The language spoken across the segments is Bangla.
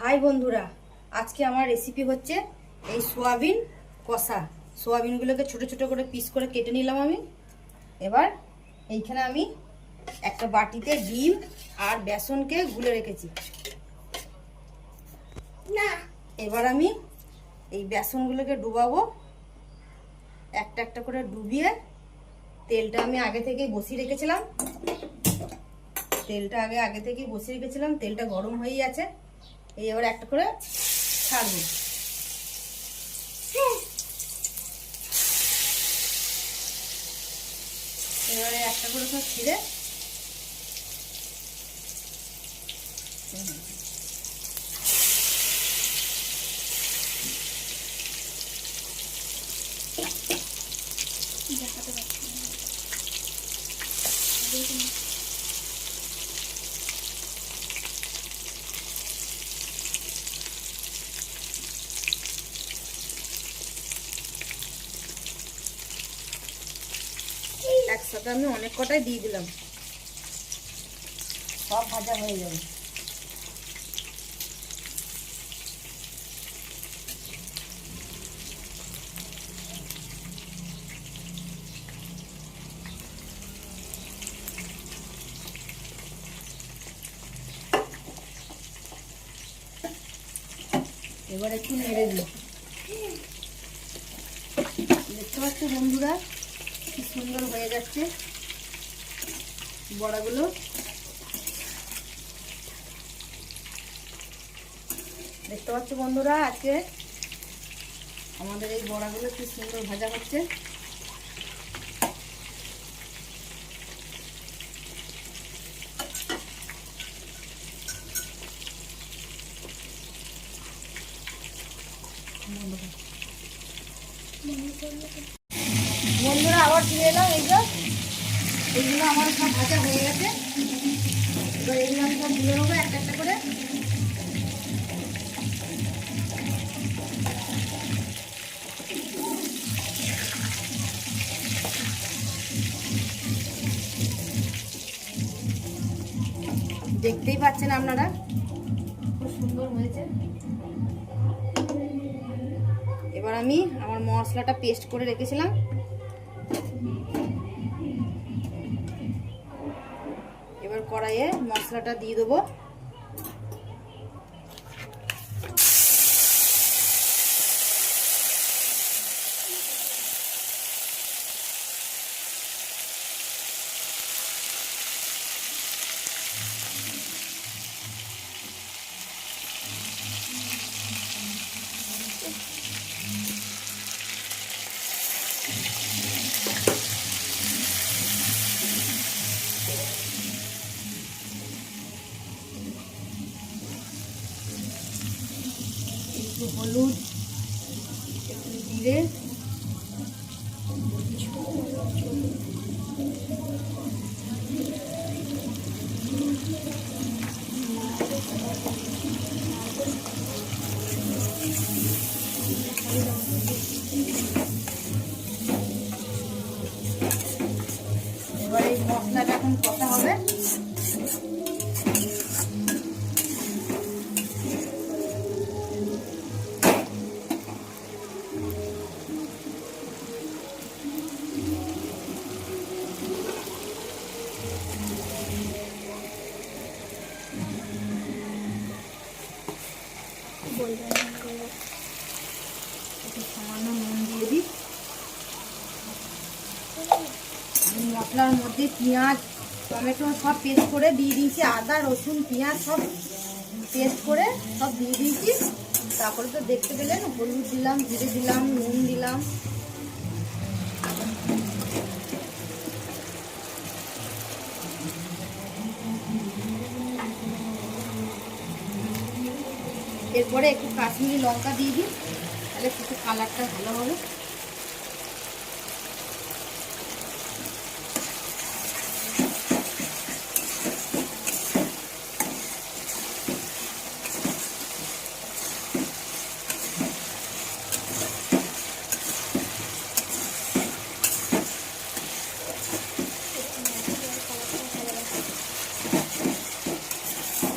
হাই বন্ধুরা, আজকে আমার রেসিপি হচ্ছে এই সোয়াবিন কষা। সোয়াবিনগুলোকে ছোট ছোট করে পিস করে কেটে নিলাম আমি। এবার এইখানে আমি একটা বাটিতে ডিম আর বেসনকে গুলে রেখেছি। এবার আমি এই বেসনগুলোকে ডুবাবো। একটা একটা করে ডুবিয়ে তেলটা আমি আগে থেকেই বসিয়ে রেখেছিলাম। তেলটা গরম হয়ে আছে। এবার একটা করে ছাড়বো। এবারে একটা করে সব ছিঁড়ে একসাথে আমি অনেক কটাই দিয়ে দিলাম, সব ভাজা হয়ে যাবে। এবার একটু নেড়ে দিই। দেখতে পাচ্ছ বন্ধুরা, কি সুন্দর হয়ে যাচ্ছে বড়াগুলো। দেখতে পাচ্ছ বন্ধুরা, আজকে আমাদের এই বড়াগুলো কি সুন্দর ভাজা হচ্ছে। বন্ধুরা আবার ফিরে এলাম। এইগুলো আমার সব ভাজা হয়ে গেছে। এবার এগুলো আমি সব তুলে নেবো একটা একটা করে। দেখতেই পাচ্ছেন আপনারা, খুব সুন্দর হয়েছে। এবার আমি আমার মশলাটা পেস্ট করে রেখেছিলাম, এবার কড়াইয়ে মশলাটা দিয়ে দেবো। একটু হলুদ, একটু জিরে, এবার এই মশলাটা এখন কষা হবে। একটু সামান্য নুন দিয়ে দিই। আমি মশলার মধ্যে পেঁয়াজ, টমেটো সব পেস্ট করে দিয়ে দিয়েছি। আদা, রসুন, পেঁয়াজ সব পেস্ট করে সব দিয়ে দিয়েছি। তারপরে তো দেখতে পেলেন, হলুদ দিলাম, জিরে দিলাম, নুন দিলাম। এরপরে একটু কাশ্মীরি লঙ্কা দিয়ে দিই, তাহলে কিছু কালারটা ভালো হবে।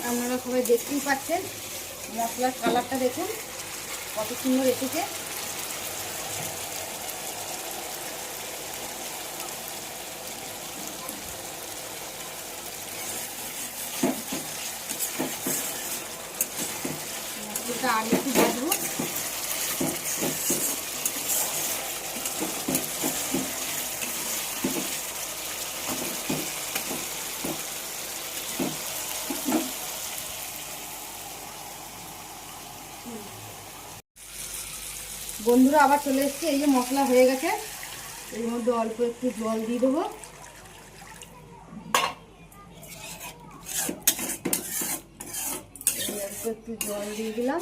আপনারা সবাই দেখতেই পাচ্ছেন মশলার কালারটা দেখুন কত সুন্দর এসেছে। মশলাটা আর একটু ভাজবো। বন্ধুরা আবার চলে এসছে, এই যে মশলা হয়ে গেছে, এর মধ্যে অল্প একটু জল দিয়ে দেবো। অল্প একটু জল দিয়ে দিলাম।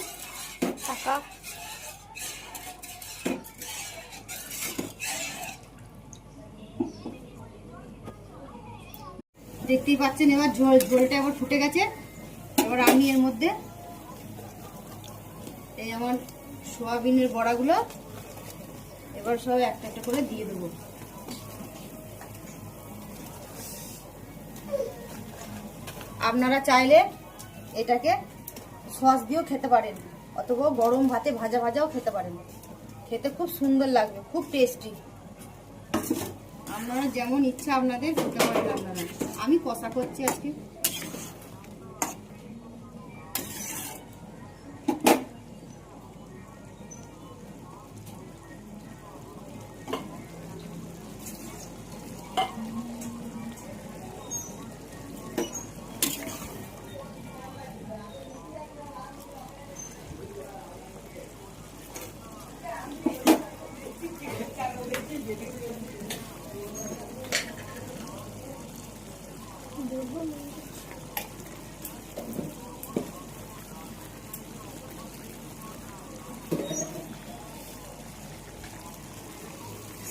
দেখতেই পাচ্ছেন এবার ঝোলটা এবার ফুটে গেছে। এবার আমি এর মধ্যে এই আমার সোয়াবিনের বড়াগুলো এবার সব একটা একটা করে দিয়ে দেবো। আপনারা চাইলে এটাকে সস দিয়েও খেতে পারেন, অথবা গরম ভাতে ভাজা ভাজাও খেতে পারেন। খেতে খুব সুন্দর লাগবে, খুব টেস্টি। আপনারা যেমন ইচ্ছা আপনাদের খেতে পারেন। আপনারা, আমি কষা করছি আজকে।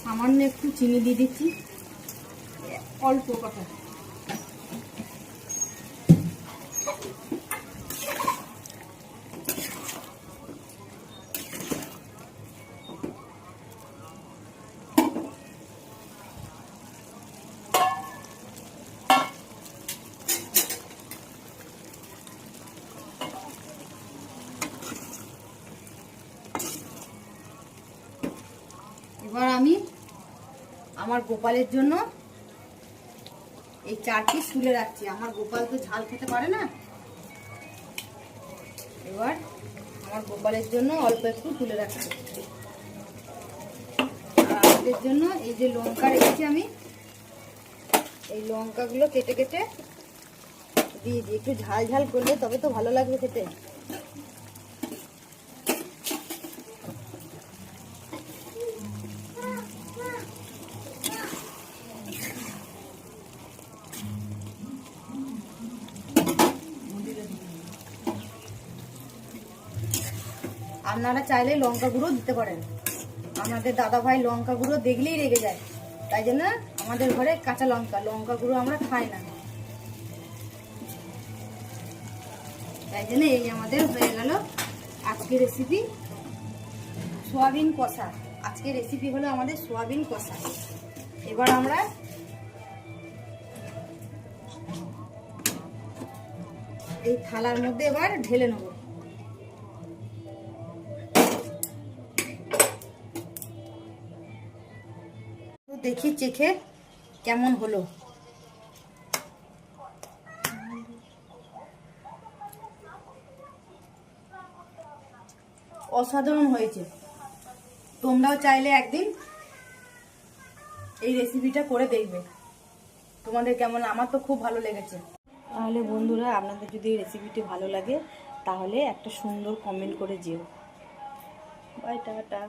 সামান্য একটু চিনি দিয়ে দিচ্ছি, অল্প কথা। এবার আমি আমার গোপালের জন্য এই 4 পিস তুলে রাখছি। আমার গোপাল তো ঝাল খেতে পারে না। এবার আমার গোপালের জন্য অল্প একটু তুলে রাখছি। আর আমাদের জন্য এই যে লঙ্কা রেখেছি আমি, এই লঙ্কাগুলো কেটে কেটে দিয়ে দিই। একটু ঝাল ঝাল করলে তবে তো ভালো লাগবে খেতে। আপনারা চাইলে লঙ্কা গুঁড়ো দিতে পারেন। আমাদের দাদা ভাই লঙ্কা গুঁড়ো দেখলেই রেগে যায়, তাই জন্য আমাদের ঘরে কাঁচা লঙ্কা গুঁড়ো আমরা খাই না। তাই জন্য এই আমাদের হয়ে গেল আজকের রেসিপি সোয়াবিন কষা। আজকের রেসিপি হলো আমাদের সোয়াবিন কষা। এবার আমরা এই থালার মধ্যে এবার ঢেলে নেব। দেখি চেখে কেমন হলো। অসাধারণ হয়েছে। তোমরাও চাইলে একদিন এই রেসিপিটা করে দেখবে, তোমাদের কেমন। আমার তো খুব ভালো লেগেছে। তাহলে বন্ধুরা, আপনাদের যদি এই রেসিপিটি ভালো লাগে তাহলে একটা সুন্দর কমেন্ট করে যেও। Bye, tata.